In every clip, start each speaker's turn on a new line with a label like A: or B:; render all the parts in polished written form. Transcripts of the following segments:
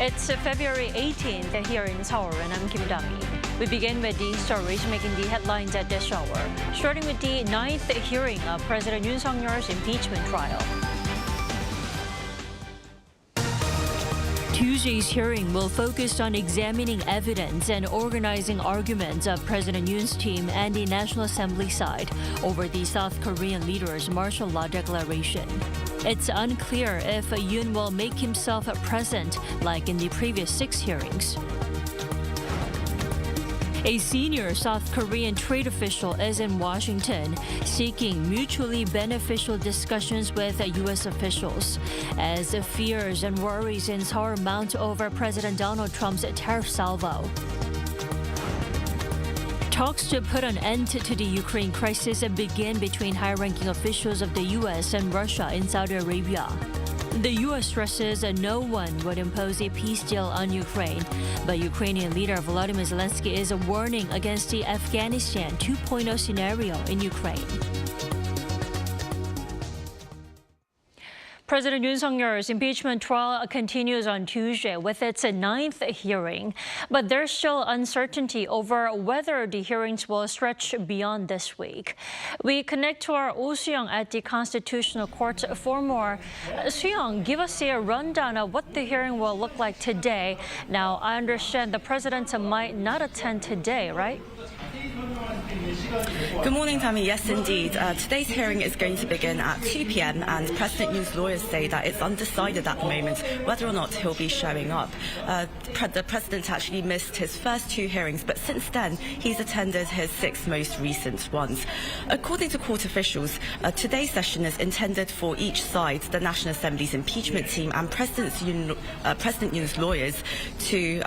A: It's February 18th here in Seoul, and I'm Kim Dami. We begin with the stories making the headlines at this hour, starting with the 9th hearing of President Yoon's impeachment trial. Tuesday's hearing will focus on examining evidence and organizing arguments of President Yoon's team and the National Assembly side over the South Korean leader's martial law declaration. It's unclear if Yoon will make himself present like in the previous 6 hearings. A senior South Korean trade official is in Washington seeking mutually beneficial discussions with U.S. officials as fears and worries in Seoul mount over President Donald Trump's tariff salvo. Talks to put an end to the Ukraine crisis begin between high-ranking officials of the U.S. and Russia in Saudi Arabia. The U.S. stresses that no one would impose a peace deal on Ukraine, but Ukrainian leader Volodymyr Zelensky is warning against the Afghanistan 2.0 scenario in Ukraine. President Yoon's impeachment trial continues on Tuesday with its 9th hearing, but there's still uncertainty over whether the hearings will stretch beyond this week. We connect to our Oh Soo-young at the Constitutional Court for more. Soo-young, give us a rundown of what the hearing will look like today. Now, I understand the president might not attend today, right?
B: Good morning, Tammy. Yes, indeed. Today's hearing is going to begin at 2 p.m. and President Yoon's lawyers say that it's undecided at the moment whether or not he'll be showing up. The president actually missed his first 2 hearings, but since then he's attended his 6 most recent ones. According to court officials, today's session is intended for each side, the National Assembly's impeachment team and President Yoon's lawyers, to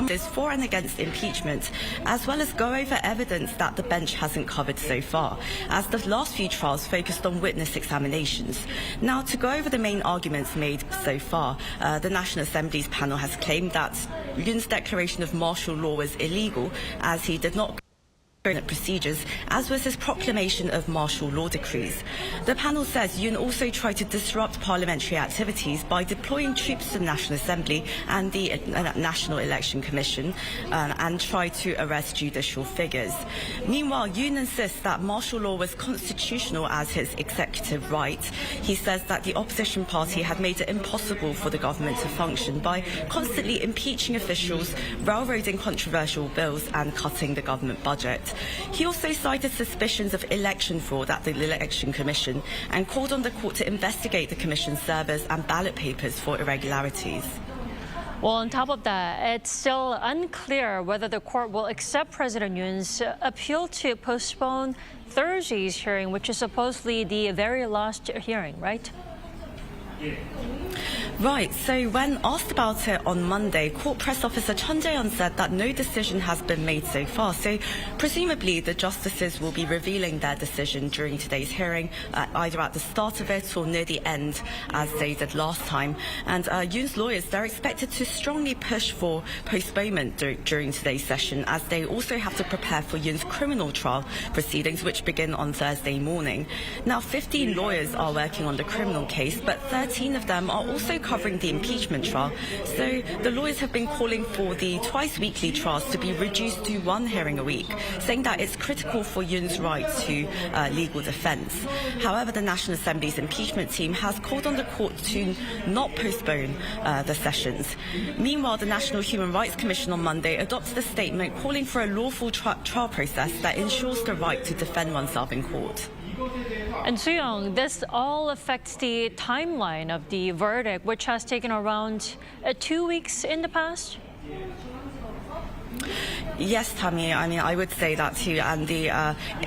B: is for and against impeachment, as well as go over evidence that the bench hasn't covered so far, as the last few trials focused on witness examinations. Now, to go over the main arguments made so far, the National Assembly's panel has claimed that Yoon's declaration of martial law was illegal, as he did not procedures, as was his proclamation of martial law decrees. The panel says Yoon also tried to disrupt parliamentary activities by deploying troops to the National Assembly and the National Election Commission and tried to arrest judicial figures. Meanwhile, Yoon insists that martial law was constitutional as his executive right. He says that the opposition party had made it impossible for the government to function by constantly impeaching officials, railroading controversial bills and cutting the government budget. He also cited suspicions of election fraud at the Election Commission and called on the court to investigate the Commission's servers and ballot papers for irregularities.
A: Well, on top of that, it's still unclear whether the court will accept President Yoon's appeal to postpone Thursday's hearing, which is supposedly the very last hearing, right?
B: Right, so when asked about it on Monday, Court Press Officer Chun Jae-yeon said that no decision has been made so far. So presumably the justices will be revealing their decision during today's hearing, either at the start of it or near the end, as they did last time. And Yoon's lawyers, they're expected to strongly push for postponement during today's session, as they also have to prepare for Yoon's criminal trial proceedings, which begin on Thursday morning. Now, 15 lawyers are working on the criminal case, but 13 of them are also covering the impeachment trial. So the lawyers have been calling for the twice-weekly trials to be reduced to 1 hearing a week, saying that it's critical for Yoon's right to legal defence. However, the National Assembly's impeachment team has called on the court to not postpone the sessions. Meanwhile, the National Human Rights Commission on Monday adopted a statement calling for a lawful trial process that ensures the right to defend oneself in court.
A: And Soo-young, this all affects the timeline of the verdict, which has taken around 2 weeks in the past?
B: Yes, Tammy, I mean, I would say that too. And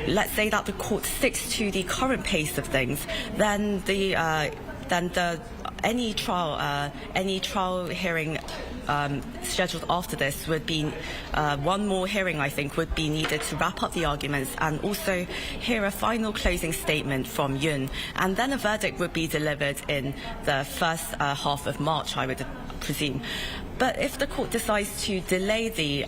B: let's say that the court sticks to the current pace of things, then any trial hearing scheduled after this would be 1 more hearing, I think, would be needed to wrap up the arguments and also hear a final closing statement from Yoon. And then a verdict would be delivered in the first half of March, I would presume. But if the court decides to delay the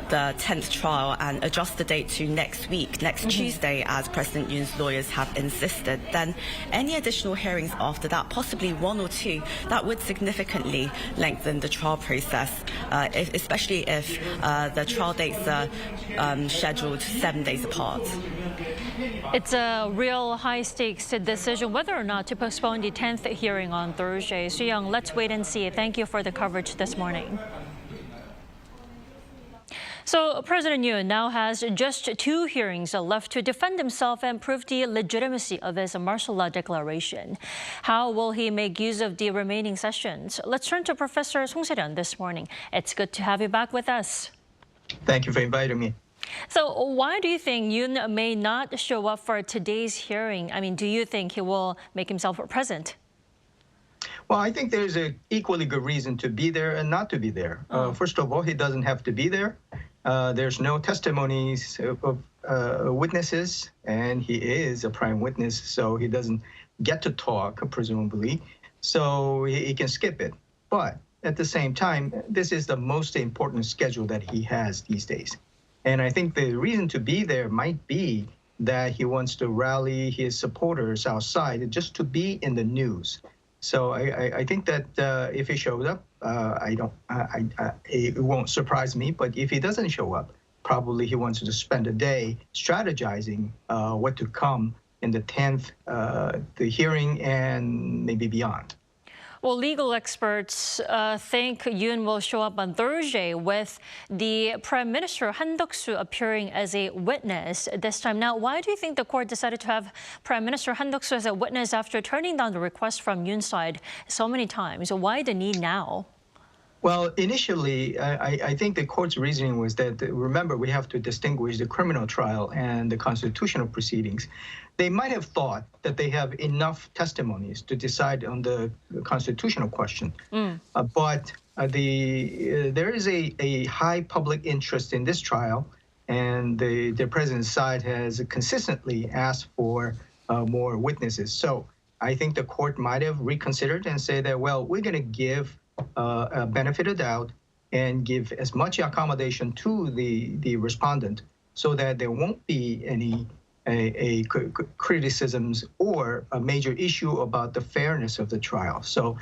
B: the 10th trial and adjust the date to next week, next Tuesday, as President Yoon's lawyers have insisted, then any additional hearings after that, possibly one or two, that would significantly lengthen the trial process, especially if the trial dates are scheduled 7 days apart.
A: It's a real high-stakes decision whether or not to postpone the 10th hearing on Thursday. Soo-young, let's wait and see. Thank you for the coverage this morning. So President Yoon now has just 2 hearings left to defend himself and prove the legitimacy of his martial law declaration. How will he make use of the remaining sessions? Let's turn to Professor Song Se-ryun this morning. It's good to have you back with us.
C: Thank you for inviting me.
A: So why do you think Yoon may not show up for today's hearing? I mean, do you think he will make himself present?
C: Well, I think there's an equally good reason to be there and not to be there. First of all, he doesn't have to be there. There's no testimonies of witnesses, and he is a prime witness, so he doesn't get to talk, presumably. So he can skip it. But at the same time, this is the most important schedule that he has these days. And I think the reason to be there might be that he wants to rally his supporters outside just to be in the news. So I think that if he shows up, it won't surprise me. But if he doesn't show up, probably he wants to spend a day strategizing what to come in the 10th, the hearing, and maybe beyond.
A: Well, legal experts think Yoon will show up on Thursday with the Prime Minister Han Duck-soo appearing as a witness this time. Now, why do you think the court decided to have Prime Minister Han Duck-soo as a witness after turning down the request from Yoon's side so many times? Why the need now?
C: Well, initially, I think the court's reasoning was that, remember, we have to distinguish the criminal trial and the constitutional proceedings. They might have thought that they have enough testimonies to decide on the constitutional question. But there is a high public interest in this trial, and the president's side has consistently asked for more witnesses. So I think the court might have reconsidered and say that, well, we're going to give a benefit of doubt and give as much accommodation to the respondent so that there won't be any criticisms or a major issue about the fairness of the trial. So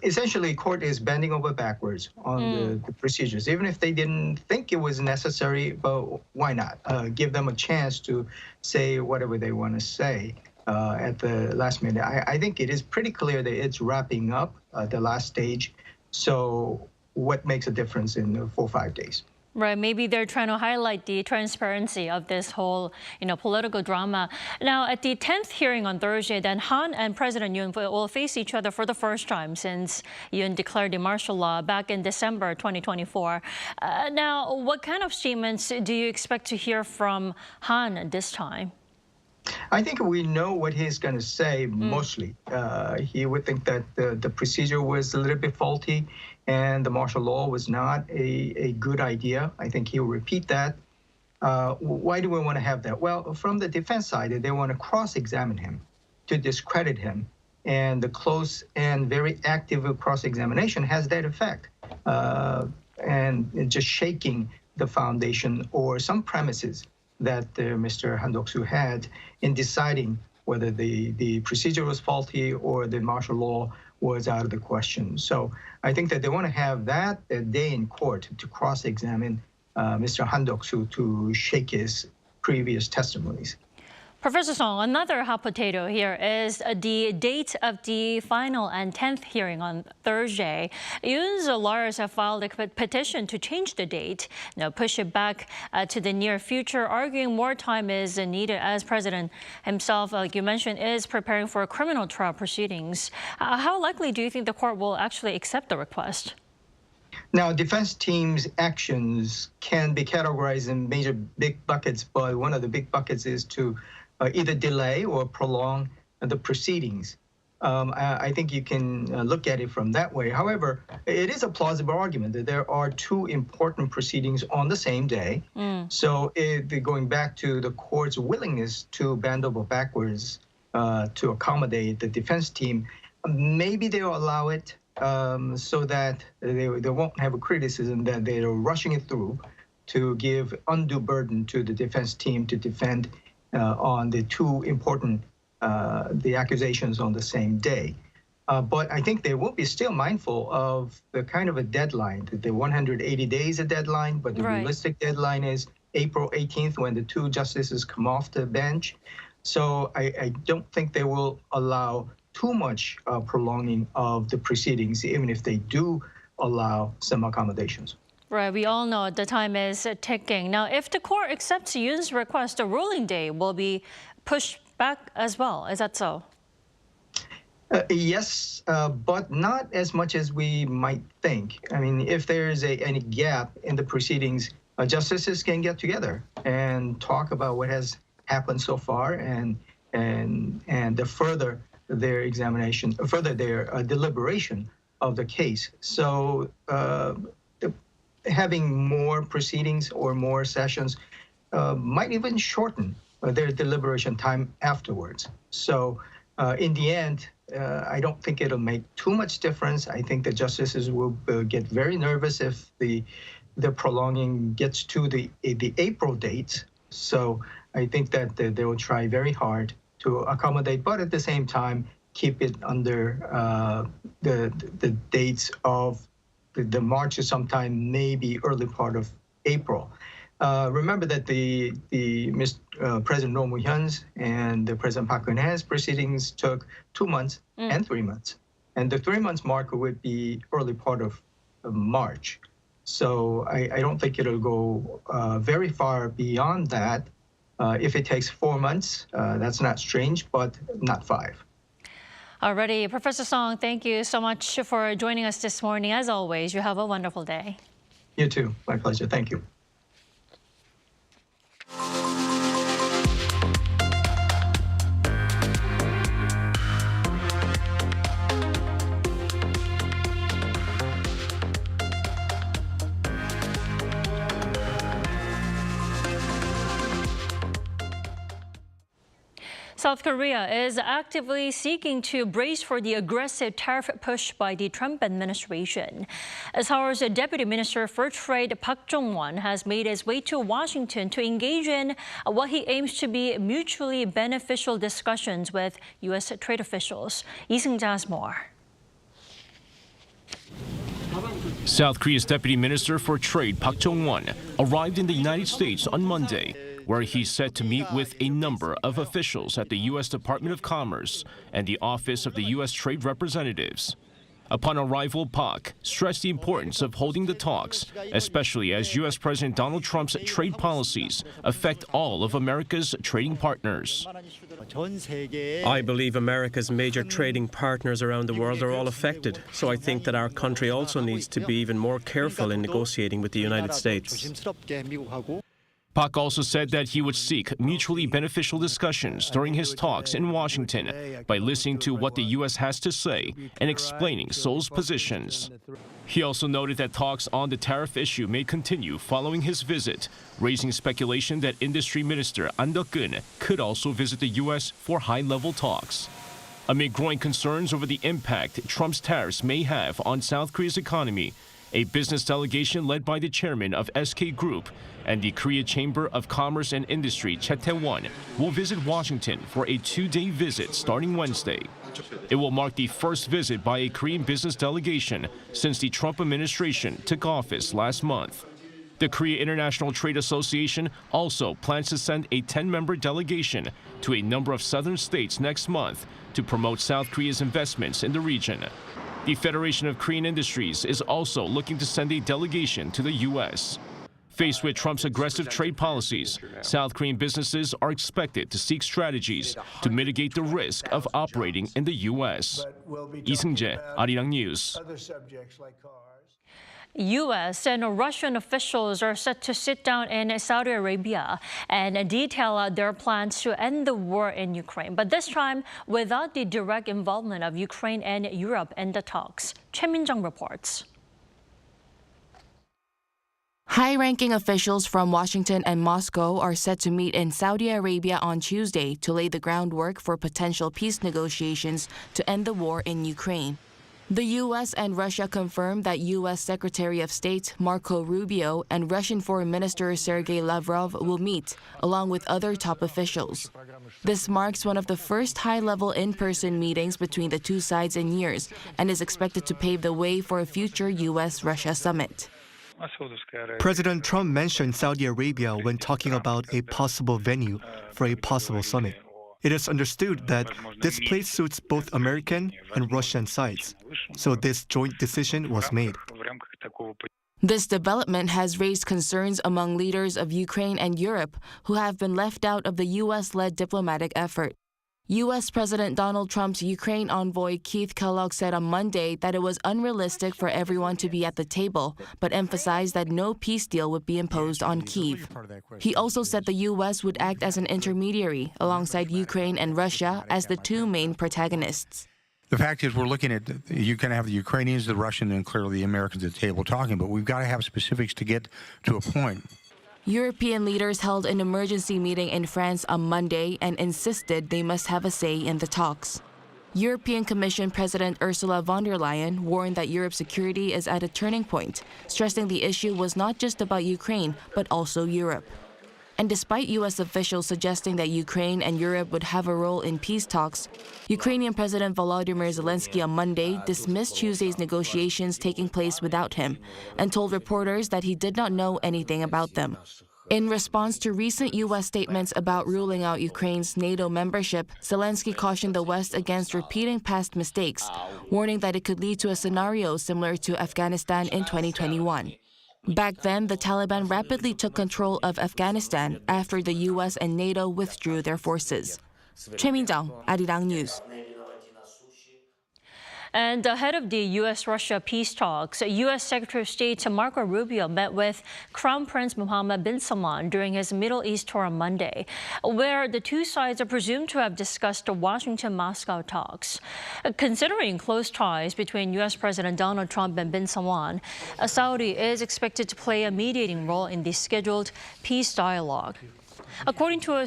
C: essentially, court is bending over backwards on the procedures. Even if they didn't think it was necessary, but why not? Give them a chance to say whatever they want to say at the last minute. I think it is pretty clear that it's wrapping up the last stage. So what makes a difference in 4 or 5 days?
A: Right, maybe they're trying to highlight the transparency of this whole, political drama. Now, at the 10th hearing on Thursday, then Han and President Yoon will face each other for the first time since Yoon declared the martial law back in December 2024. Now, what kind of statements do you expect to hear from Han this time?
C: I think we know what he's going to say mostly. He would think that the procedure was a little bit faulty and the martial law was not a good idea. I think he'll repeat that. Why do we want to have that? Well, from the defense side, they want to cross-examine him to discredit him. And the close and very active cross-examination has that effect. And just shaking the foundation or some premises that Mr. Han Duck-soo had in deciding whether the procedure was faulty or the martial law was out of the question. So I think that they want to have that day in court to cross-examine Mr. Han Duck-soo to shake his previous testimonies.
A: Professor Song, another hot potato here is the date of the final and 10th hearing on Thursday. Yoon's lawyers have filed a petition to change the date, push it back to the near future, arguing more time is needed as President himself, like you mentioned, is preparing for criminal trial proceedings. How likely do you think the court will actually accept the request?
C: Now, defense team's actions can be categorized in major big buckets, but one of the big buckets is to either delay or prolong the proceedings. I think you can look at it from that way. However, it is a plausible argument that there are 2 important proceedings on the same day. So going back to the court's willingness to bend over backwards to accommodate the defense team, maybe they'll allow it so that they won't have a criticism that they're rushing it through to give undue burden to the defense team to defend on the two important the accusations on the same day. But I think they will be still mindful of the kind of a deadline, that the 180 days a deadline, but the realistic deadline is April 18th when the two justices come off the bench. So I don't think they will allow too much prolonging of the proceedings, even if they do allow some accommodations.
A: Right, we all know the time is ticking. Now, if the court accepts Yoon's request, the ruling day will be pushed back as well. Is that so?
C: Yes, but not as much as we might think. I mean, if there is any gap in the proceedings, justices can get together and talk about what has happened so far and further their examination, further their deliberation of the case. So having more proceedings or more sessions might even shorten their deliberation time afterwards. So in the end, I don't think it'll make too much difference. I think the justices will get very nervous if the prolonging gets to the April dates. So I think that they will try very hard to accommodate, but at the same time, keep it under the dates of the March or sometime maybe early part of April. Remember that the President Roh Moo-hyun's and the President Park Geun-hye's proceedings took 2 months and 3 months. And the 3 months mark would be early part of March. So I don't think it'll go very far beyond that. If it takes 4 months, that's not strange, but not 5.
A: Alrighty, Professor Song, thank you so much for joining us this morning. As always, you have a wonderful day.
C: You too. My pleasure. Thank you.
A: South Korea is actively seeking to brace for the aggressive tariff push by the Trump administration. Seoul's Deputy Minister for Trade Park Jong-won has made his way to Washington to engage in what he aims to be mutually beneficial discussions with U.S. trade officials. Lee Seung-ja has more.
D: South Korea's Deputy Minister for Trade Park Jong-won arrived in the United States on Monday, where he's set to meet with a number of officials at the U.S. Department of Commerce and the Office of the U.S. Trade Representatives. Upon arrival, Park stressed the importance of holding the talks, especially as U.S. President Donald Trump's trade policies affect all of America's trading partners.
E: I believe America's major trading partners around the world are all affected, so I think that our country also needs to be even more careful in negotiating with the United States.
D: Park also said that he would seek mutually beneficial discussions during his talks in Washington by listening to what the U.S. has to say and explaining Seoul's positions. He also noted that talks on the tariff issue may continue following his visit, raising speculation that Industry Minister An Deok-geun could also visit the U.S. for high-level talks. Amid growing concerns over the impact Trump's tariffs may have on South Korea's economy, a business delegation led by the chairman of SK Group and the Korea Chamber of Commerce and Industry, Chae Tae-won, will visit Washington for a 2-day visit starting Wednesday. It will mark the first visit by a Korean business delegation since the Trump administration took office last month. The Korea International Trade Association also plans to send a 10-member delegation to a number of southern states next month to promote South Korea's investments in the region. The Federation of Korean Industries is also looking to send a delegation to the U.S. Faced with Trump's aggressive trade policies, South Korean businesses are expected to seek strategies to mitigate the risk of operating in the U.S. Lee Seung-ja, Arirang News.
A: U.S. and Russian officials are set to sit down in Saudi Arabia and detail out their plans to end the war in Ukraine, but this time without the direct involvement of Ukraine and Europe in the talks. Choi Min-jung reports.
F: High-ranking officials from Washington and Moscow are set to meet in Saudi Arabia on Tuesday to lay the groundwork for potential peace negotiations to end the war in Ukraine. The U.S. and Russia confirmed that U.S. Secretary of State Marco Rubio and Russian Foreign Minister Sergei Lavrov will meet, along with other top officials. This marks one of the first high-level in-person meetings between the two sides in years and is expected to pave the way for a future U.S.-Russia summit.
G: President Trump mentioned Saudi Arabia when talking about a possible venue for a possible summit. It is understood that this place suits both American and Russian sides, so this joint decision was made.
F: This development has raised concerns among leaders of Ukraine and Europe who have been left out of the U.S.-led diplomatic effort. U.S. President Donald Trump's Ukraine envoy Keith Kellogg said on Monday that it was unrealistic for everyone to be at the table, but emphasized that no peace deal would be imposed on Kyiv. He also said the U.S. would act as an intermediary alongside Ukraine and Russia as the two main protagonists.
H: The fact is, we're looking at, you can have the Ukrainians, the Russians, and clearly the Americans at the table talking, but we've got to have specifics to get to a point.
F: European leaders held an emergency meeting in France on Monday and insisted they must have a say in the talks. European Commission President Ursula von der Leyen warned that Europe's security is at a turning point, stressing the issue was not just about Ukraine, but also Europe. And despite U.S. officials suggesting that Ukraine and Europe would have a role in peace talks, Ukrainian President Volodymyr Zelensky on Monday dismissed Tuesday's negotiations taking place without him and told reporters that he did not know anything about them. In response to recent U.S. statements about ruling out Ukraine's NATO membership, Zelensky cautioned the West against repeating past mistakes, warning that it could lead to a scenario similar to Afghanistan in 2021. Back then, the Taliban rapidly took control of Afghanistan after the U.S. and NATO withdrew their forces. Choi Min-jung, Arirang News.
A: And ahead of the U.S.-Russia peace talks, U.S. Secretary of State Marco Rubio met with Crown Prince Mohammed bin Salman during his Middle East tour on Monday, where the two sides are presumed to have discussed the Washington-Moscow talks. Considering close ties between U.S. President Donald Trump and bin Salman, Saudi is expected to play a mediating role in the scheduled peace dialogue. According to a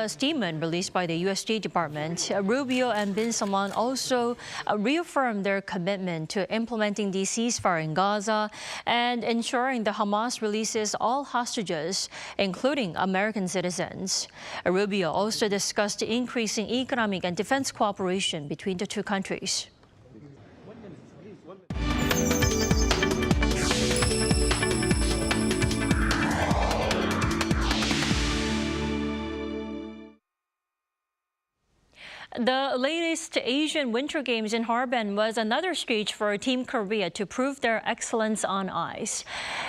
A: statement released by the U.S. State Department, Rubio and bin Salman also reaffirmed their commitment to implementing the ceasefire in Gaza and ensuring the Hamas releases all hostages, including American citizens. Rubio also discussed increasing economic and defense cooperation between the two countries. The latest Asian Winter Games in Harbin was another stage for Team Korea to prove their excellence on ice.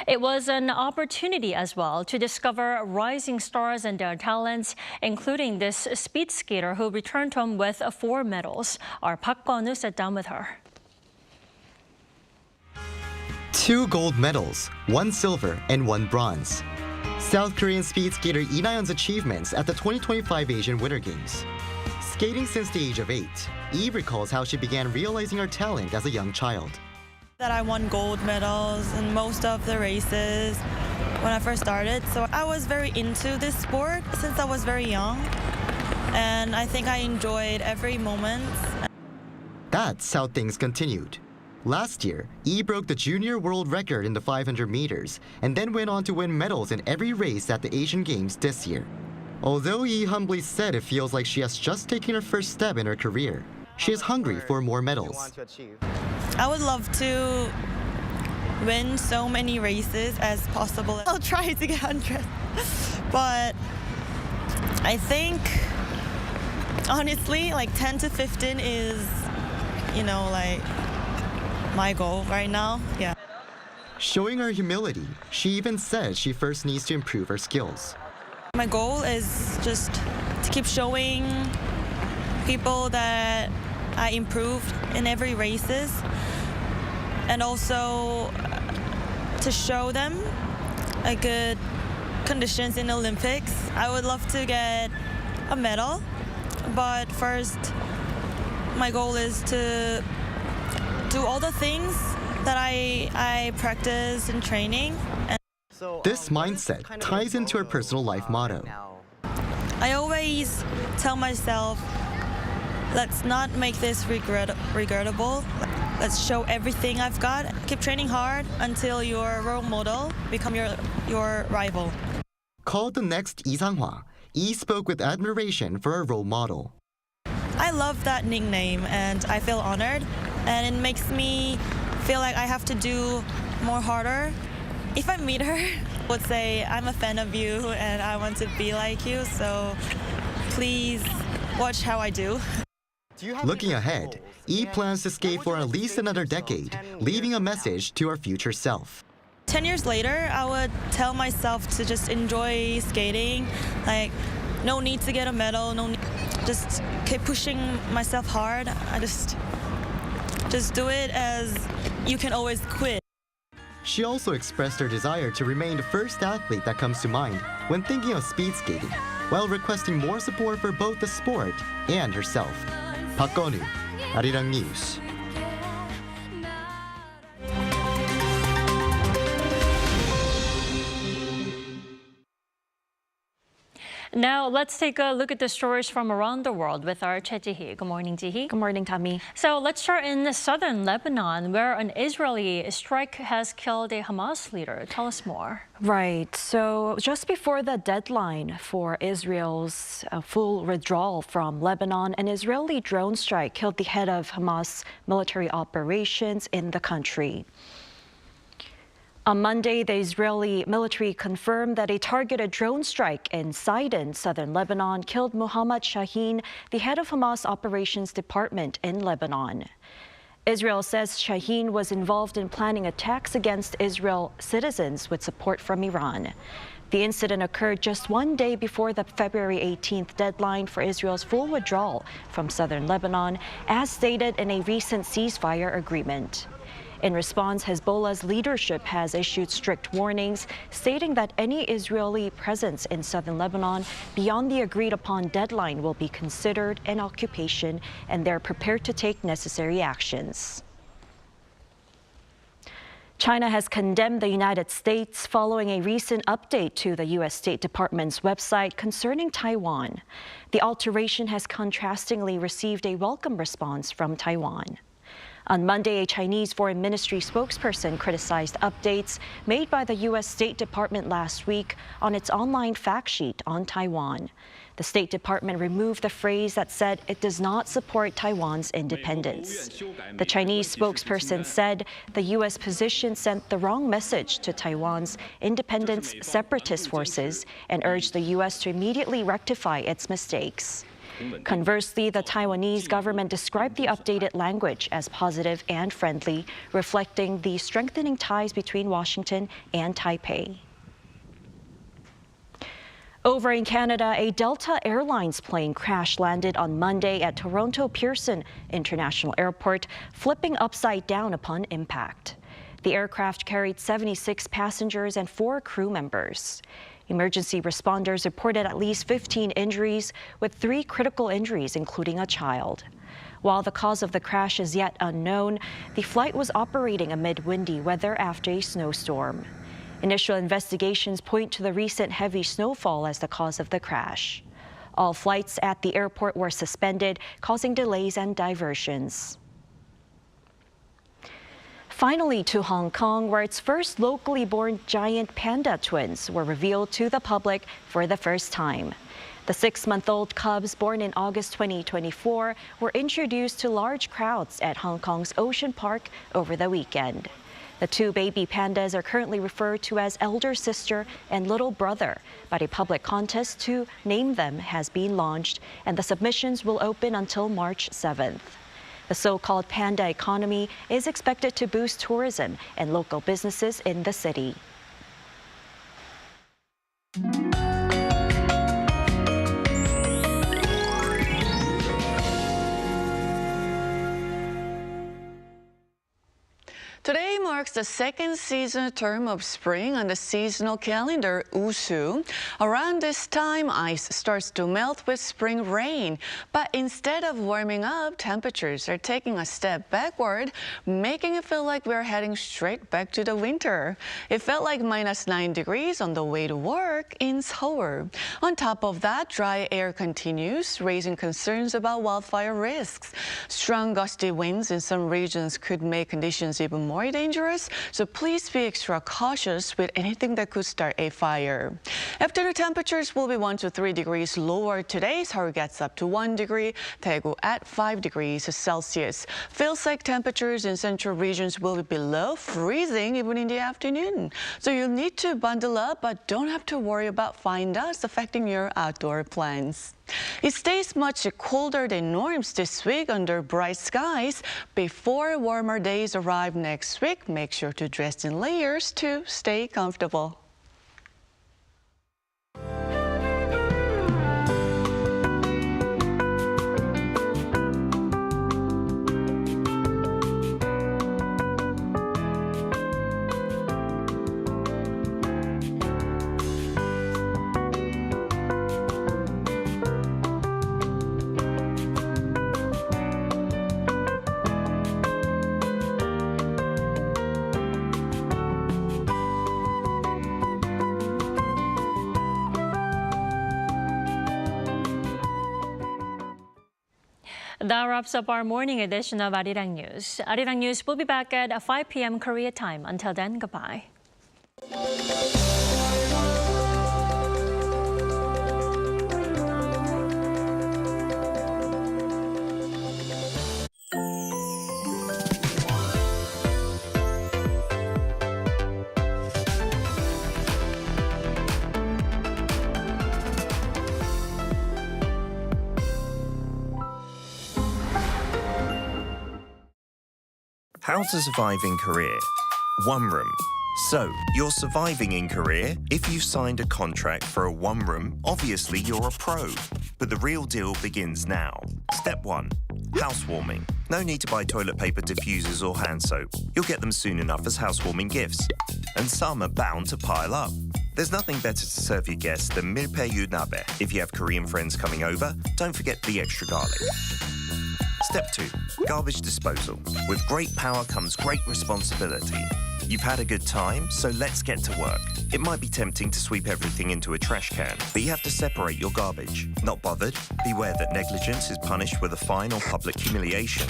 A: It was an opportunity as well to discover rising stars and their talents, including this speed skater who returned home with 4 medals. Our Park Kwon-woo sat down with her.
I: 2 gold medals, 1 silver, and 1 bronze. South Korean speed skater Lee Na-hyun's achievements at the 2025 Asian Winter Games. Skating since the age of 8, Lee recalls how she began realizing her talent as a young child.
J: That I won gold medals in most of the races when I first started. So I was very into this sport since I was very young. And I think I enjoyed every moment.
I: That's how things continued. Last year, Lee broke the junior world record in the 500 meters and then went on to win medals in every race at the Asian Games this year. Although Lee humbly said it feels like she has just taken her first step in her career, she is hungry for more medals.
J: I would love to win so many races as possible. I'll try to get 100. But I think, honestly, like 10 to 15 is, like my goal right now. Yeah.
I: Showing her humility, she even says she first needs to improve her skills.
J: My goal is just to keep showing people that I improved in every races, and also to show them a good conditions in Olympics. I would love to get a medal, but first my goal is to do all the things that I practice in training.
I: This mindset ties into her personal life motto.
J: I always tell myself, let's not make this regrettable. let's show everything I've got. Keep training hard until your role model become your rival.
I: Called the next Lee Sang-hwa, Lee spoke with admiration for a role model.
J: I love that nickname and I feel honored, and it makes me feel like I have to do more harder. If I meet her, I would say I'm a fan of you and I want to be like you, so please watch how I do.
I: Looking ahead, Lee plans to skate for at least another decade, leaving a message to our future self.
J: 10 years later, I would tell myself to just enjoy skating. Like, no need to get a medal, just keep pushing myself hard. I just do it, as you can always quit.
I: She also expressed her desire to remain the first athlete that comes to mind when thinking of speed skating, while requesting more support for both the sport and herself. Park Go-nu, Arirang News.
A: Now, let's take a look at the stories from around the world with our Choi Ji-hee. Good morning, Ji-hee.
K: Good morning, Tammy.
A: So let's start in southern Lebanon, where an Israeli strike has killed a Hamas leader. Tell us more.
K: Right. So just before the deadline for Israel's full withdrawal from Lebanon, an Israeli drone strike killed the head of Hamas military operations in the country. On Monday, the Israeli military confirmed that a targeted drone strike in Sidon, southern Lebanon, killed Mohammad Shaheen, the head of Hamas operations department in Lebanon. Israel says Shaheen was involved in planning attacks against Israel citizens with support from Iran. The incident occurred just one day before the February 18th deadline for Israel's full withdrawal from southern Lebanon, as stated in a recent ceasefire agreement. In response, Hezbollah's leadership has issued strict warnings, stating that any Israeli presence in southern Lebanon beyond the agreed-upon deadline will be considered an occupation, and they're prepared to take necessary actions. China has condemned the United States following a recent update to the U.S. State Department's website concerning Taiwan. The alteration has contrastingly received a welcome response from Taiwan. On Monday, a Chinese Foreign Ministry spokesperson criticized updates made by the U.S. State Department last week on its online fact sheet on Taiwan. The State Department removed the phrase that said it does not support Taiwan's independence. The Chinese spokesperson said the U.S. position sent the wrong message to Taiwan's independence separatist forces and urged the U.S. to immediately rectify its mistakes. Conversely, the Taiwanese government described the updated language as positive and friendly, reflecting the strengthening ties between Washington and Taipei. Over in Canada, a Delta Airlines plane crash-landed on Monday at Toronto Pearson International Airport, flipping upside down upon impact. The aircraft carried 76 passengers and 4 crew members. Emergency responders reported at least 15 injuries, with 3 critical injuries, including a child. While the cause of the crash is yet unknown, the flight was operating amid windy weather after a snowstorm. Initial investigations point to the recent heavy snowfall as the cause of the crash. All flights at the airport were suspended, causing delays and diversions. Finally, to Hong Kong, where its first locally born giant panda twins were revealed to the public for the first time. The 6-month-old cubs, born in August 2024, were introduced to large crowds at Hong Kong's Ocean Park over the weekend. The 2 baby pandas are currently referred to as elder sister and little brother, but a public contest to name them has been launched, and the submissions will open until March 7th. The so-called panda economy is expected to boost tourism and local businesses in the city.
L: Today marks the second seasonal term of spring on the seasonal calendar, Usu. Around this time, ice starts to melt with spring rain. But instead of warming up, temperatures are taking a step backward, making it feel like we're heading straight back to the winter. It felt like -9 degrees on the way to work in Seoul. On top of that, dry air continues, raising concerns about wildfire risks. Strong gusty winds in some regions could make conditions even more dangerous, so please be extra cautious with anything that could start a fire. Afternoon temperatures will be 1 to 3 degrees lower today. Seoul gets up to 1 degree, Daegu at 5 degrees Celsius. Feels like temperatures in central regions will be below freezing even in the afternoon. So you'll need to bundle up, but don't have to worry about fine dust affecting your outdoor plans. It stays much colder than norms this week under bright skies. Before warmer days arrive next week, make sure to dress in layers to stay comfortable.
A: That wraps up our morning edition of Arirang News. Arirang News will be back at 5 p.m. Korea time. Until then, goodbye.
M: How to survive in Korea. One room. So, you're surviving in Korea if you've signed a contract for a one room. Obviously, you're a pro. But the real deal begins now. Step 1. Housewarming. No need to buy toilet paper, diffusers or hand soap. You'll get them soon enough as housewarming gifts. And some are bound to pile up. There's nothing better to serve your guests than milpaeyu nabe. If you have Korean friends coming over, don't forget the extra garlic. Step 2. Garbage disposal. With great power comes great responsibility. You've had a good time, so let's get to work. It might be tempting to sweep everything into a trash can, but you have to separate your garbage. Not bothered? Beware that negligence is punished with a fine or public humiliation.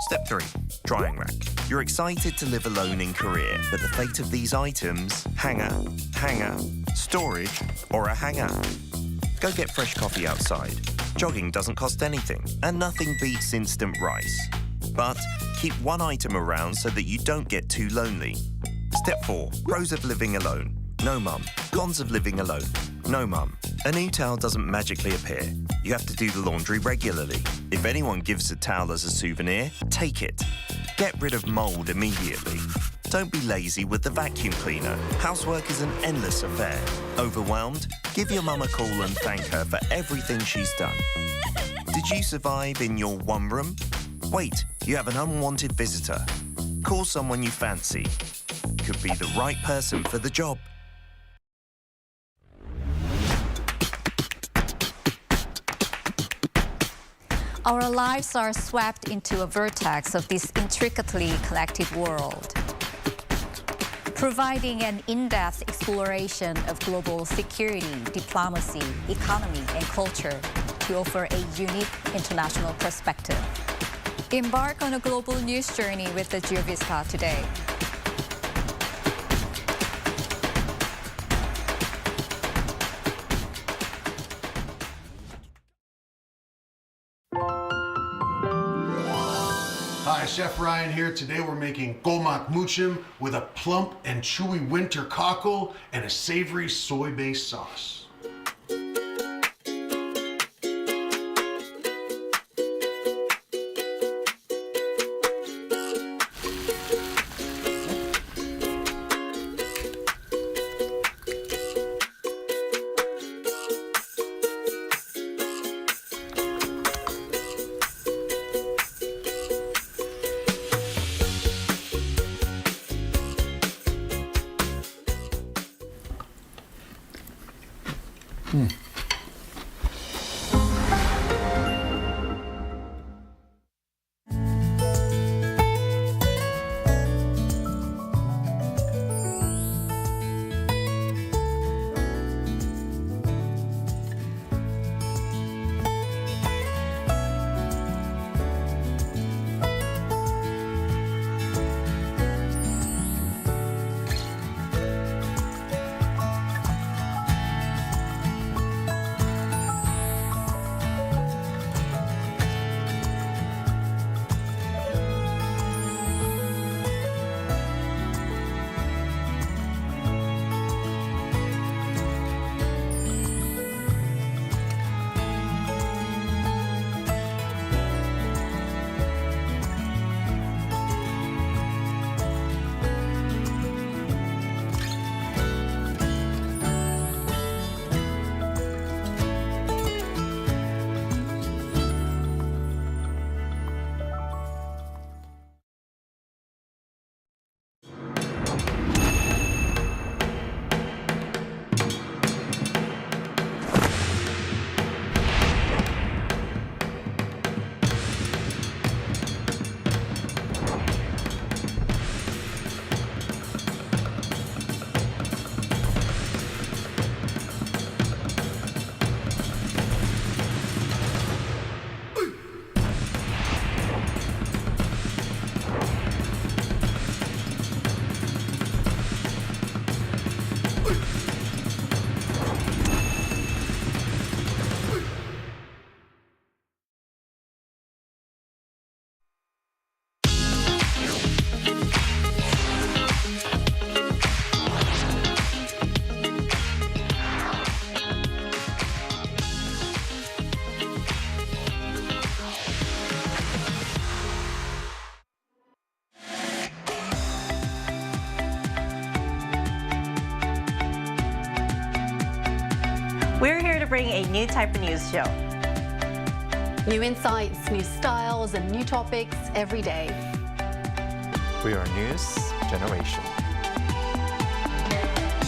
M: Step 3. Drying rack. You're excited to live alone in Korea, but the fate of these items, hanger, storage, or a hanger. Go get fresh coffee outside. Jogging doesn't cost anything, and nothing beats instant rice. But keep one item around so that you don't get too lonely. Step 4. Pros of living alone. No mum. Cons of living alone. No mum. A new towel doesn't magically appear. You have to do the laundry regularly. If anyone gives a towel as a souvenir, take it. Get rid of mold immediately. Don't be lazy with the vacuum cleaner. Housework is an endless affair. Overwhelmed? Give your mum a call and thank her for everything she's done. Did you survive in your one room? Wait, you have an unwanted visitor. Call someone you fancy. Could be the right person for the job.
N: Our lives are swept into a vortex of this intricately connected world. Providing an in-depth exploration of global security, diplomacy, economy, and culture to offer a unique international perspective. Embark on a global news journey with the Geovista today.
O: Hi, Chef Ryan here. Today we're making gomak muchim with a plump and chewy winter cockle and a savory soy-based sauce.
P: We're here to bring a new type of news show.
Q: New insights, new styles, and new topics every day.
R: We are News Generation.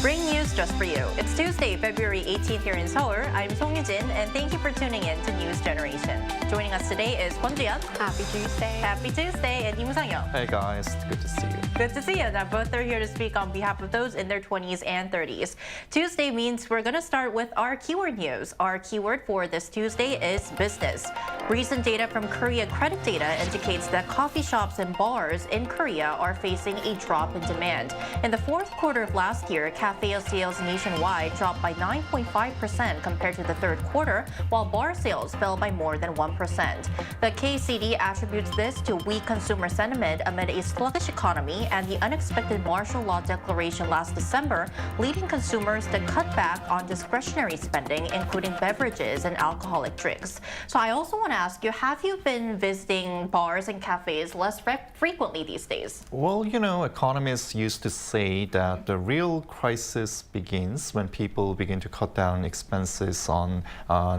P: Bring news just for you. It's Tuesday, February 18th here in Seoul. I'm Song Yujin, and thank you for tuning in to News Generation. Joining us today is Kwon Ji-yeon.
Q: Happy Tuesday.
P: Happy Tuesday, and Im Sang-yeon.
R: Hey guys, good to see you.
P: Good to see you. Now, both are here to speak on behalf of those in their 20s and 30s. Tuesday means we're going to start with our keyword news. Our keyword for this Tuesday is business. Recent data from Korea Credit Data indicates that coffee shops and bars in Korea are facing a drop in demand. In the fourth quarter of last year, cafe sales nationwide dropped by 9.5% compared to the third quarter, while bar sales fell by more than 1%. The KCD attributes this to weak consumer sentiment amid a sluggish economy and the unexpected martial law declaration last December, leading consumers to cut back on discretionary spending, including beverages and alcoholic drinks. So I also want to ask you, have you been visiting bars and cafes less frequently these days?
R: Well, you know, economists used to say that the real crisis begins when people begin to cut down expenses on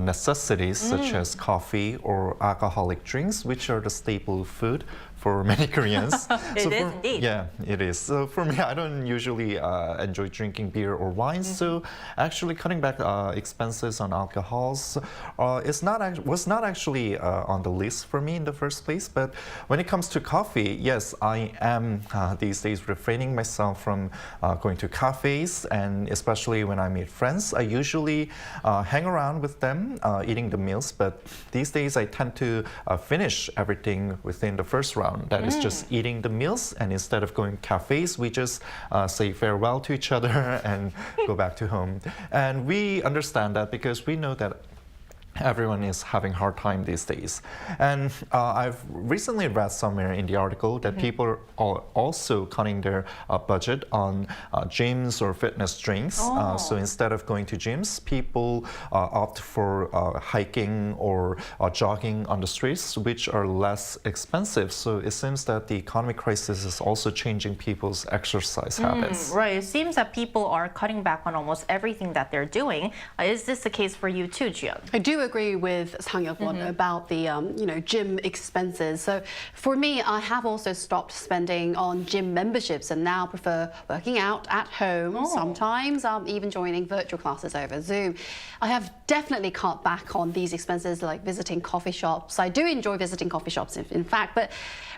R: necessities such as coffee or alcoholic drinks, which are the staple food for many Koreans.
P: It is indeed.
R: Yeah, it is. So for me, I don't usually enjoy drinking beer or wine. So actually cutting back expenses on alcohols was not actually on the list for me in the first place. But when it comes to coffee, yes, I am these days refraining myself from going to cafes, and especially when I meet friends, I usually hang around with them eating the meals. But these days, I tend to finish everything within the first round. That is just eating the meals, and instead of going to cafes, we just say farewell to each other and go back to home. And we understand that because we know that everyone is having a hard time these days. And I've recently read somewhere in the article that people are also cutting their budget on gyms or fitness drinks. So instead of going to gyms, people opt for hiking or jogging on the streets, which are less expensive. So it seems that the economic crisis is also changing people's exercise habits.
P: Right. It seems that people are cutting back on almost everything that they're doing. Is this the case for you too, Ji-yeon?
Q: I do agree with Sang Hyuk-won about the gym expenses. So for me, I have also stopped spending on gym memberships and now prefer working out at home. Sometimes even joining virtual classes over Zoom. I have definitely cut back on these expenses like visiting coffee shops. I do enjoy visiting coffee shops, in fact, but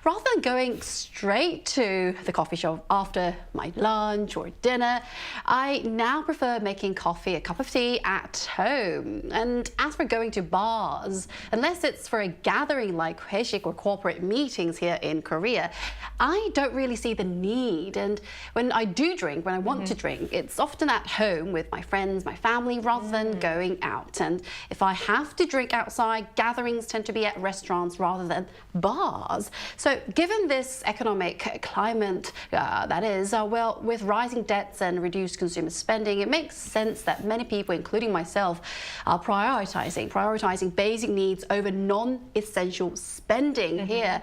Q: rather than going straight to the coffee shop after my lunch or dinner, I now prefer making coffee, a cup of tea at home. And as for going to bars, unless it's for a gathering like haeshik or corporate meetings here in Korea, I don't really see the need. And when I do drink, when I want to drink, it's often at home with my friends, my family, rather than going out. And if I have to drink outside, gatherings tend to be at restaurants rather than bars. So given this economic climate, that is, well, with rising debts and reduced consumer spending, it makes sense that many people, including myself, are prioritizing basic needs over non-essential spending here,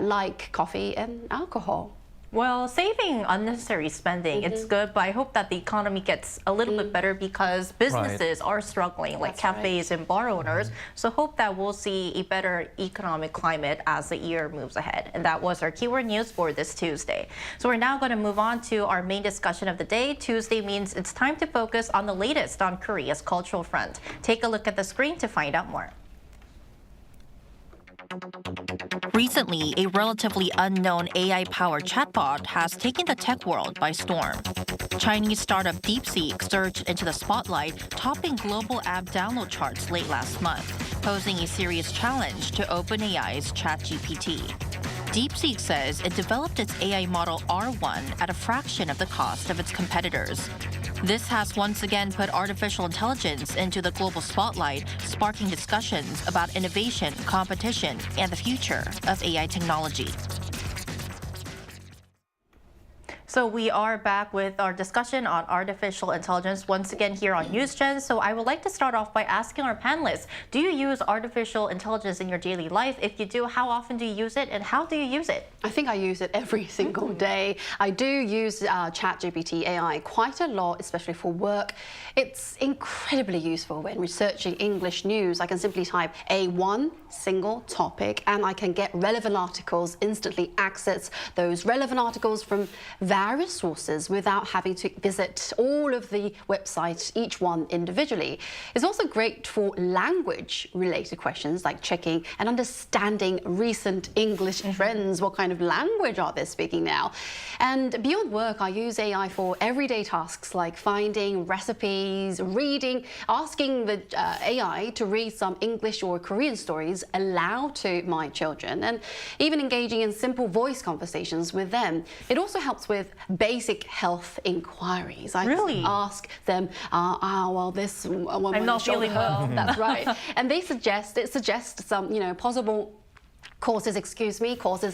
Q: like coffee and alcohol.
P: Well, saving unnecessary spending, it's good, but I hope that the economy gets a little bit better because businesses are struggling, like cafes and bar owners. So hope that we'll see a better economic climate as the year moves ahead. And that was our keyword news for this Tuesday. So we're now going to move on to our main discussion of the day. Tuesday means it's time to focus on the latest on Korea's cultural front. Take a look at the screen to find out more. Recently, a relatively unknown AI-powered chatbot has taken the tech world by storm. Chinese startup DeepSeek surged into the spotlight, topping global app download charts late last month, posing a serious challenge to OpenAI's ChatGPT. DeepSeek says it developed its AI model R1 at a fraction of the cost of its competitors. This has once again put artificial intelligence into the global spotlight, sparking discussions about innovation, competition, and the future of AI technology. So we are back with our discussion on artificial intelligence once again here on NewsGen. So I would like to start off by asking our panelists, do you use artificial intelligence in your daily life? If you do, how often do you use it and how do you use it?
Q: I think I use it every single day. I do use ChatGPT AI quite a lot, especially for work. It's incredibly useful when researching English news. I can simply type one single topic and I can get relevant articles, instantly access those relevant articles from various sources without having to visit all of the websites, each one individually. It's also great for language-related questions like checking and understanding recent English trends. What kind of language are they speaking now? And beyond work, I use AI for everyday tasks like finding recipes, reading, asking the AI to read some English or Korean stories aloud to my children, and even engaging in simple voice conversations with them. It also helps with basic health inquiries. I ask them, well, this one
P: I'm not feeling well.
Q: That's right. And it suggests some, possible causes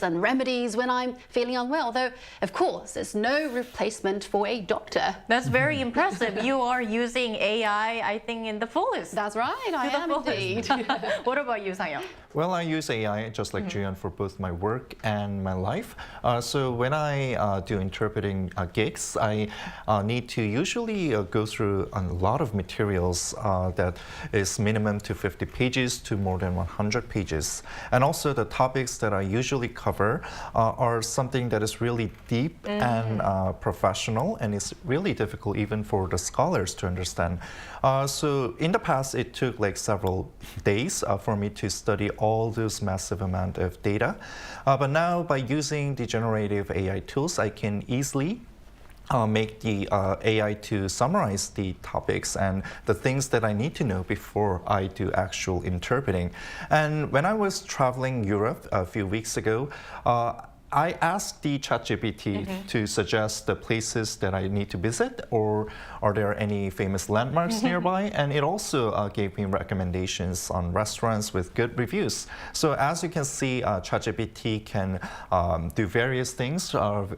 Q: and remedies when I'm feeling unwell. Though, of course, there's no replacement for a doctor.
P: That's very impressive. You are using AI, I think, in the fullest.
Q: That's right, I am indeed.
P: What about you, Sang-hyuk?
R: Well, I use AI just like Ji-yeon for both my work and my life. So when I do interpreting gigs, I need to usually go through a lot of materials that is minimum to 50 pages to more than 100 pages. And also the topics that I usually cover are something that is really deep and professional, and it's really difficult even for the scholars to understand. So in the past, it took like several days for me to study all those massive amount of data. But now by using the generative AI tools, I can easily make the AI to summarize the topics and the things that I need to know before I do actual interpreting. And when I was traveling Europe a few weeks ago, I asked the ChatGPT to suggest the places that I need to visit, or are there any famous landmarks nearby? And it also gave me recommendations on restaurants with good reviews. So as you can see, ChatGPT can do various things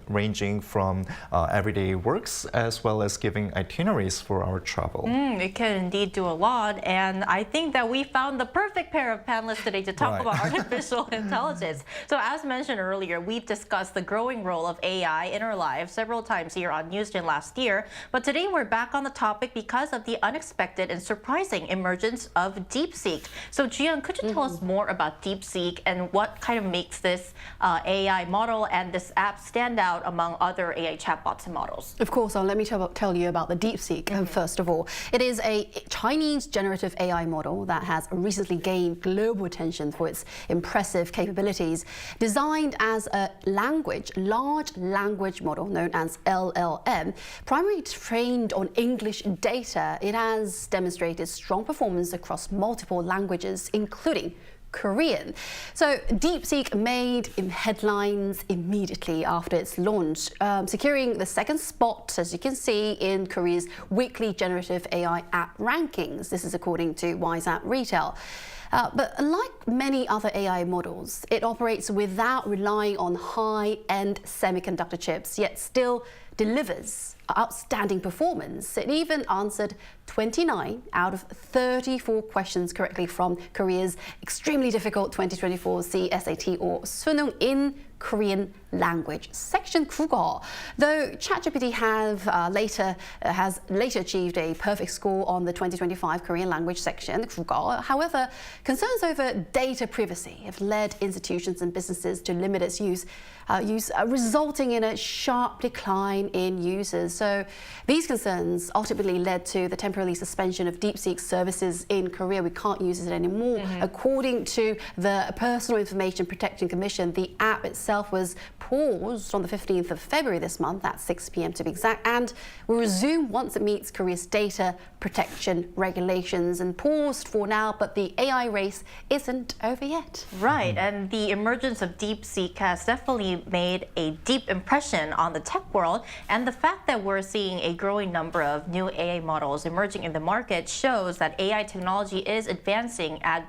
R: ranging from everyday works as well as giving itineraries for our travel.
P: It can indeed do a lot, and I think that we found the perfect pair of panelists today to talk about artificial intelligence. So as mentioned earlier, we discussed the growing role of AI in our lives several times here on Newsgen last year, but today we're back on the topic because of the unexpected and surprising emergence of DeepSeek. So Jiyoung, could you tell us more about DeepSeek and what kind of makes this AI model and this app stand out among other AI chatbots and models?
Q: Of course, let me tell you about the DeepSeek first of all. It is a Chinese generative AI model that has recently gained global attention for its impressive capabilities. Designed as a large language model known as LLM, primarily trained on English data, it has demonstrated strong performance across multiple languages, including Korean. So DeepSeek made headlines immediately after its launch, securing the second spot, as you can see, in Korea's weekly generative AI app rankings. This is according to WiseApp Retail. But unlike many other AI models, it operates without relying on high-end semiconductor chips, yet still delivers outstanding performance. It even answered 29 out of 34 questions correctly from Korea's extremely difficult 2024 CSAT or Sunung in Korean language section 국어. Though ChatGPT has later achieved a perfect score on the 2025 Korean language section 국어. However, concerns over data privacy have led institutions and businesses to limit its use, resulting in a sharp decline in users. So these concerns ultimately led to the temporary suspension of DeepSeek services in Korea. We can't use it anymore. According to the Personal Information Protection Commission, the app itself was paused on the 15th of February this month at 6 p.m. to be exact, and will resume once it meets Korea's data protection regulations. And paused for now, but the AI race isn't over yet.
P: Right, and the emergence of DeepSeek has definitely made a deep impression on the tech world, and the fact that we're seeing a growing number of new AI models emerging in the market shows that AI technology is advancing at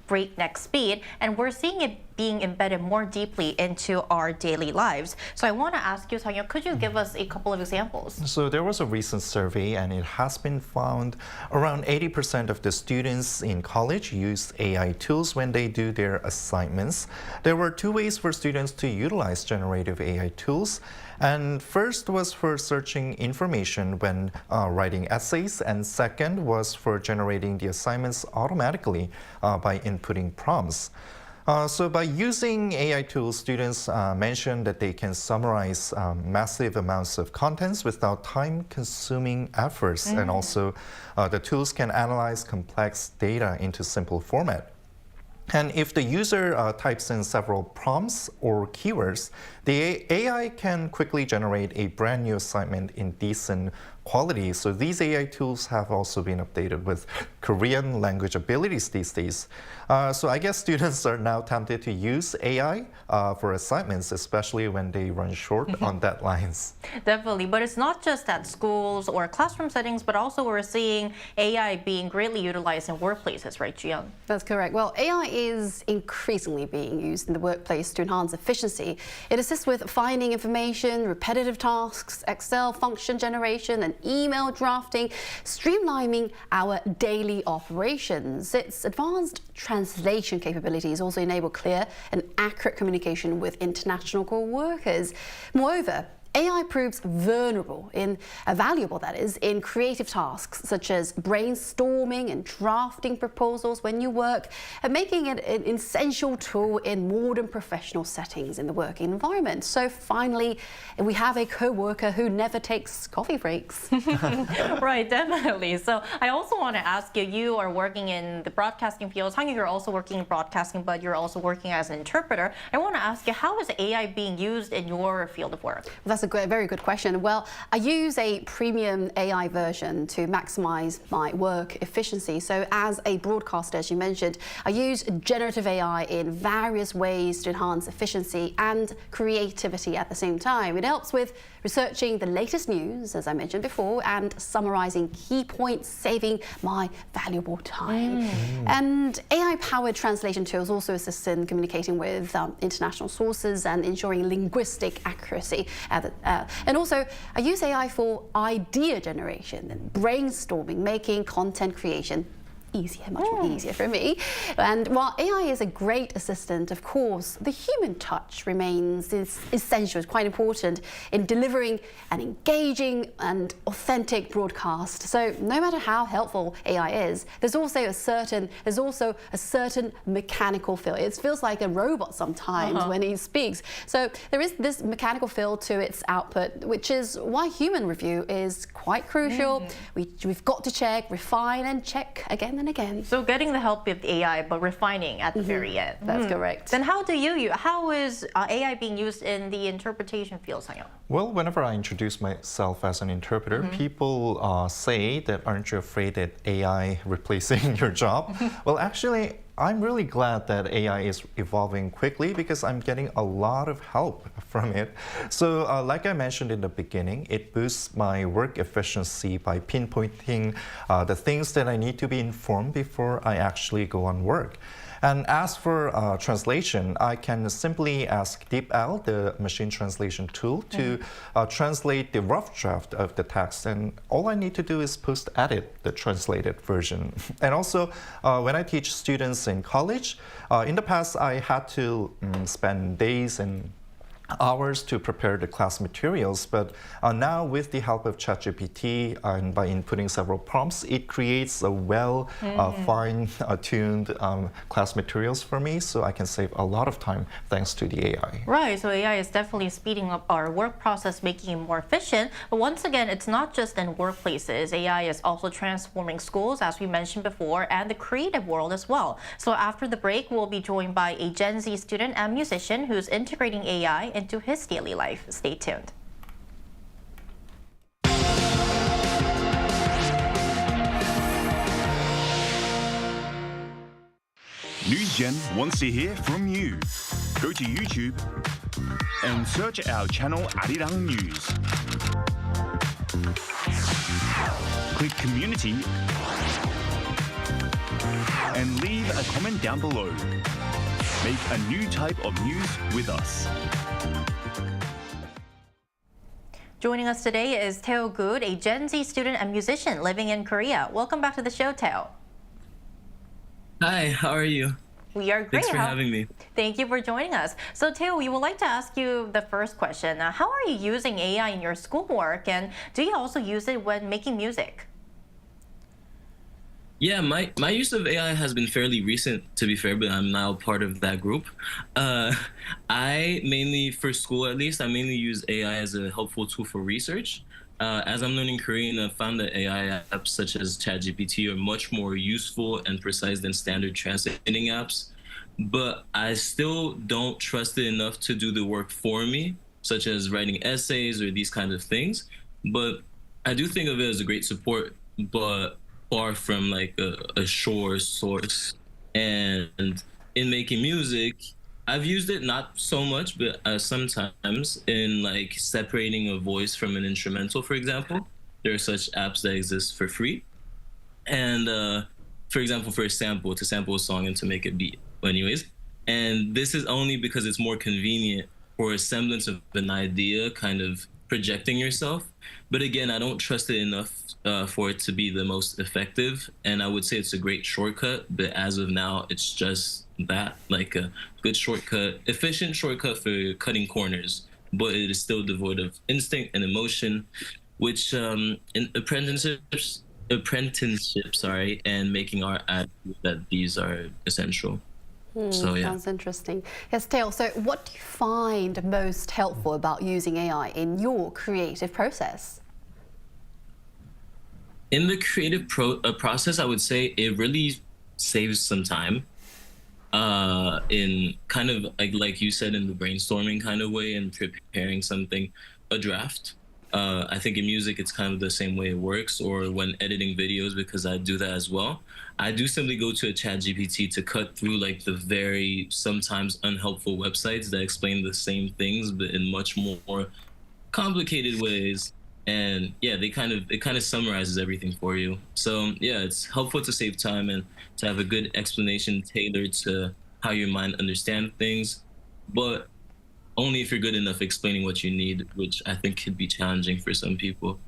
P: breakneck speed, and we're seeing it being embedded more deeply into our daily lives. So I want to ask you, Sang-yeon, could you give us a couple of examples?
R: So there was a recent survey, and it has been found around 80% of the students in college use AI tools when they do their assignments. There were two ways for students to utilize generative AI tools. And first was for searching information when writing essays, and second was for generating the assignments automatically by inputting prompts. So by using AI tools, students mentioned that they can summarize massive amounts of contents without time-consuming efforts, and also the tools can analyze complex data into simple format. And if the user types in several prompts or keywords, the AI can quickly generate a brand new assignment in decent quality. So these AI tools have also been updated with Korean language abilities these days. So I guess students are now tempted to use AI for assignments, especially when they run short on deadlines.
P: Definitely, but it's not just at schools or classroom settings, but also we're seeing AI being greatly utilized in workplaces, right, Jiyoung?
Q: That's correct. Well, AI is increasingly being used in the workplace to enhance efficiency. It assists with finding information, repetitive tasks, Excel function generation, and email drafting, streamlining our daily operations. Its advanced translation capabilities also enable clear and accurate communication with international co-workers. Moreover, AI proves valuable that is, in creative tasks such as brainstorming and drafting proposals when you work, and making it an essential tool in modern professional settings in the working environment. So finally, we have a co-worker who never takes coffee breaks.
P: Right, definitely. So I also want to ask you, you are working in the broadcasting field. Sang-yeon, you're also working in broadcasting, but you're also working as an interpreter. I want to ask you, how is AI being used in your field of work?
Q: That's a very good question. Well, I use a premium AI version to maximize my work efficiency. So as a broadcaster, as you mentioned, I use generative AI in various ways to enhance efficiency and creativity at the same time. It helps with researching the latest news, as I mentioned before, and summarizing key points, saving my valuable time. And AI-powered translation tools also assist in communicating with international sources and ensuring linguistic accuracy. And also, I use AI for idea generation and brainstorming, making content creation easier, much more easier for me. And while AI is a great assistant, of course, the human touch remains essential. It's quite important in delivering an engaging and authentic broadcast. So no matter how helpful AI is, there's also a certain mechanical feel. It feels like a robot sometimes when he speaks. So there is this mechanical feel to its output, which is why human review is quite crucial. We've got to check, refine, and check again and again.
P: So getting the help of AI, but refining at the very end.
Q: That's correct.
P: Then how is AI being used in the interpretation field, Sang-yeon?
R: Well, whenever I introduce myself as an interpreter, people say that, aren't you afraid that AI replacing your job? Well, actually, I'm really glad that AI is evolving quickly because I'm getting a lot of help from it. So like I mentioned in the beginning, it boosts my work efficiency by pinpointing the things that I need to be informed before I actually go on work. And as for translation, I can simply ask DeepL, the machine translation tool, to translate the rough draft of the text. And all I need to do is post-edit the translated version. And also, when I teach students in college, in the past, I had to spend days and hours to prepare the class materials, but now with the help of ChatGPT and by inputting several prompts, it creates a fine-tuned class materials for me, so I can save a lot of time thanks to the AI.
P: Right, so AI is definitely speeding up our work process, making it more efficient. But once again, it's not just in workplaces. AI is also transforming schools, as we mentioned before, and the creative world as well. So after the break, we'll be joined by a Gen Z student and musician who's integrating AI into his daily life. Stay tuned.
S: NewsGen wants to hear from you. Go to YouTube and search our channel Arirang News. Click Community and leave a comment down below. Make a new type of news with us.
P: Joining us today is Tae Good, a Gen Z student and musician living in Korea. Welcome back to the show, Tae.
T: Hi, how are you?
P: We are great.
T: Thanks for having me.
P: Thank you for joining us. So, Tae, we would like to ask you the first question. How are you using AI in your schoolwork, and do you also use it when making music?
T: Yeah, my use of AI has been fairly recent, to be fair, but I'm now part of that group. I mainly, for school at least, I mainly use AI as a helpful tool for research. As I'm learning Korean, I found that AI apps such as ChatGPT are much more useful and precise than standard translating apps. But I still don't trust it enough to do the work for me, such as writing essays or these kinds of things. But I do think of it as a great support, but far from like a sure source. And in making music, I've used it not so much, but sometimes in like separating a voice from an instrumental, for example. There are such apps that exist for free. And for example, for a sample, to sample a song and to make a beat. Anyways, and this is only because it's more convenient for a semblance of an idea, kind of projecting yourself. But again, I don't trust it enough for it to be the most effective. And I would say it's a great shortcut, but as of now, it's just that, like a good shortcut, efficient shortcut for cutting corners, but it is still devoid of instinct and emotion, which in apprenticeships, and making art, that these are essential. So, yeah.
Q: Sounds interesting. Yes, Tae, so what do you find most helpful about using AI in your creative process?
T: In the creative process, I would say it really saves some time in kind of like you said, in the brainstorming kind of way and preparing something, a draft. I think in music, it's kind of the same way it works, or when editing videos, because I do that as well. I do simply go to a ChatGPT to cut through like the very sometimes unhelpful websites that explain the same things, but in much more complicated ways. And yeah, it kind of summarizes everything for you. So yeah, it's helpful to save time and to have a good explanation tailored to how your mind understands things, but only if you're good enough explaining what you need, which I think could be challenging for some people.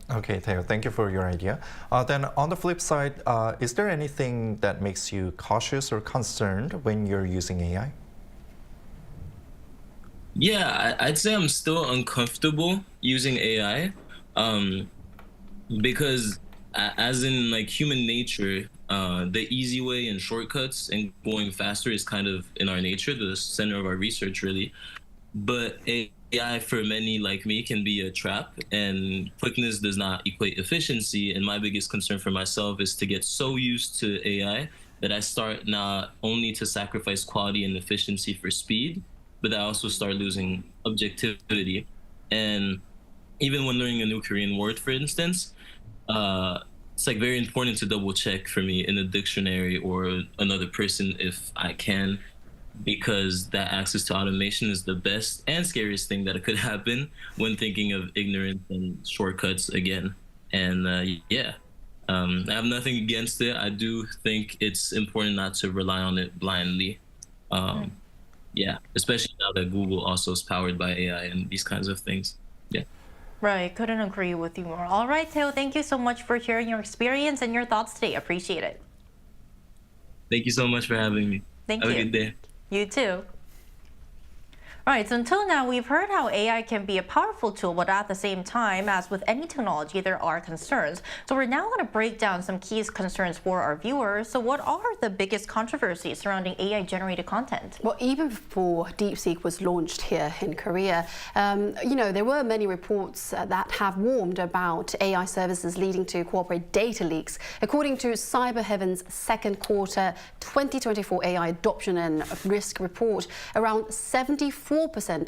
R: Okay, Theo, thank you for your idea. Then on the flip side, is there anything that makes you cautious or concerned when you're using AI?
T: Yeah, I'd say I'm still uncomfortable using AI because as in like human nature, the easy way and shortcuts and going faster is kind of in our nature, the center of our research really. But AI for many like me can be a trap, and quickness does not equate efficiency. And my biggest concern for myself is to get so used to AI that I start not only to sacrifice quality and efficiency for speed, but I also start losing objectivity. And even when learning a new Korean word, for instance, it's like very important to double check for me in a dictionary or another person if I can, because that access to automation is the best and scariest thing that could happen when thinking of ignorance and shortcuts again. And I have nothing against it. I do think it's important not to rely on it blindly. Yeah, especially now that Google also is powered by AI and these kinds of things. Yeah.
P: Right, couldn't agree with you more. All right, Theo, thank you so much for sharing your experience and your thoughts today. Appreciate it.
T: Thank you so much for having me.
P: Thank you.
T: Have a good day.
P: You too. All right, so until now, we've heard how AI can be a powerful tool, but at the same time, as with any technology, there are concerns. So we're now going to break down some key concerns for our viewers. So what are the biggest controversies surrounding AI-generated content?
Q: Well, even before DeepSeek was launched here in Korea, there were many reports that have warned about AI services leading to corporate data leaks. According to CyberHeaven's second quarter 2024 AI adoption and risk report, around 74%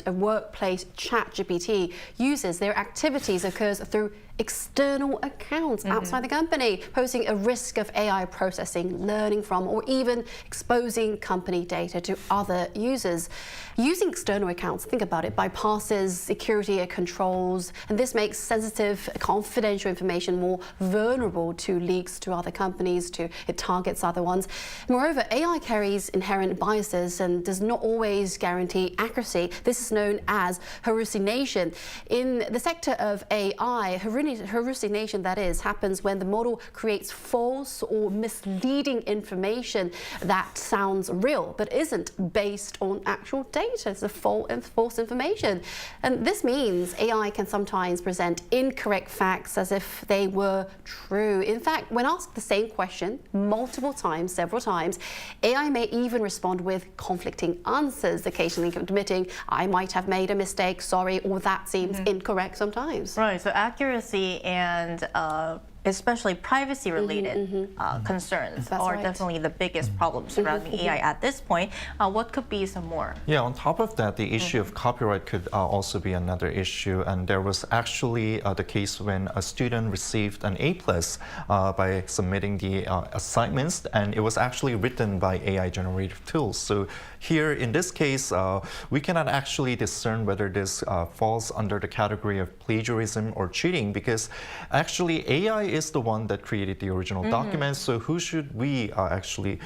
Q: of workplace ChatGPT users, their activities occurs through external accounts outside the company, posing a risk of AI processing, learning from, or even exposing company data to other users. Using external accounts, think about it, bypasses security controls, and this makes sensitive, confidential information more vulnerable to leaks to other companies, it targets other ones. Moreover, AI carries inherent biases and does not always guarantee accuracy. This is known as hallucination. In the sector of AI, hallucination, that is, happens when the model creates false or misleading information that sounds real but isn't based on actual data. It's a false information. And this means AI can sometimes present incorrect facts as if they were true. In fact, when asked the same question multiple times, several times, AI may even respond with conflicting answers, occasionally admitting, I might have made a mistake, sorry, or that seems incorrect sometimes.
P: Right, so accuracy and especially privacy-related concerns are definitely the biggest problems surrounding AI at this point. What could be some more?
R: Yeah, on top of that, the issue of copyright could also be another issue. And there was actually the case when a student received an A+ by submitting the assignments, and it was actually written by AI-generated tools. So here, in this case, we cannot actually discern whether this falls under the category of plagiarism or cheating, because actually AI is the one that created the original documents, so who should we actually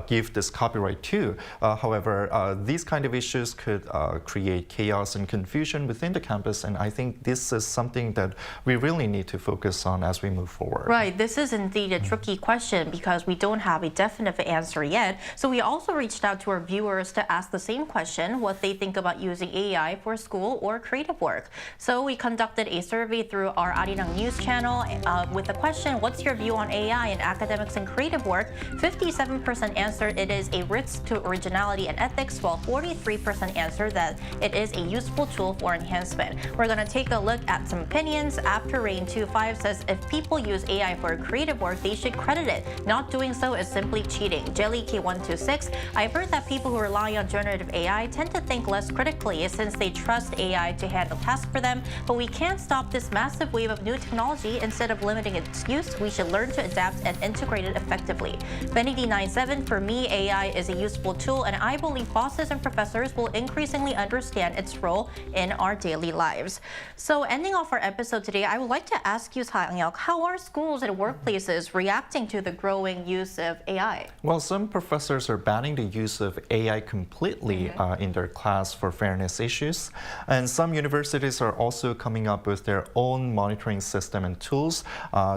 R: give this copyright to? However, these kind of issues could create chaos and confusion within the campus, and I think this is something that we really need to focus on as we move forward.
P: Right, this is indeed a tricky question because we don't have a definite answer yet. So we also reached out to our viewers to ask the same question, what they think about using AI for school or creative work. So we conducted a survey through our Arirang news channel with the question, what's your view on AI in academics and creative work? 57% answered it is a risk to originality and ethics, while 43% answered that it is a useful tool for enhancement. We're going to take a look at some opinions. After Rain 25 says if people use AI for creative work, they should credit it. Not doing so is simply cheating. Jelly K126, I've heard that people who rely on generative AI tend to think less critically since they trust AI to handle tasks for them, but we can't stop this massive wave of new technology instead of limiting it its use, we should learn to adapt and integrate it effectively. Benny D97, for me, AI is a useful tool, and I believe bosses and professors will increasingly understand its role in our daily lives. So ending off our episode today, I would like to ask you, Sang-hyuk, how are schools and workplaces reacting to the growing use of AI?
R: Well, some professors are banning the use of AI completely in their class for fairness issues. And some universities are also coming up with their own monitoring system and tools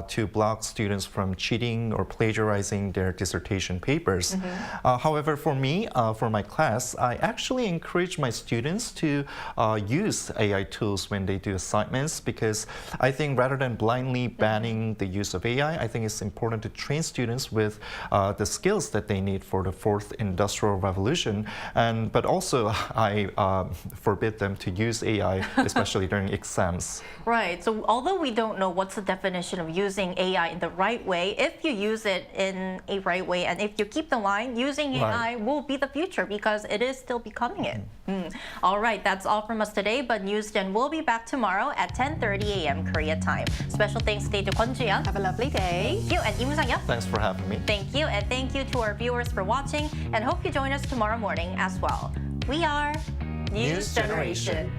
R: to block students from cheating or plagiarizing their dissertation papers. However, for me, for my class, I actually encourage my students to use AI tools when they do assignments, because I think rather than blindly banning the use of AI, I think it's important to train students with the skills that they need for the fourth industrial revolution. But also, I forbid them to use AI, especially during exams.
P: Right. So although we don't know what's the definition of using AI in the right way, if you use it in a right way and if you keep the line, using AI will be the future because it is still becoming it. All right, that's all from us today, but NewsGen will be back tomorrow at 10:30 a.m. Korea time. Special thanks today to Kwon Ji-young.
K: Have a lovely day.
P: Thank you. And Im Sang-hyuk.
R: Thanks for having me.
P: Thank you. And thank you to our viewers for watching, and hope you join us tomorrow morning as well. We are News Generation.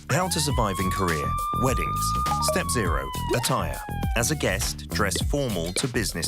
M: How to survive in Korea. Weddings. Step 0. Attire. As a guest, dress formal to business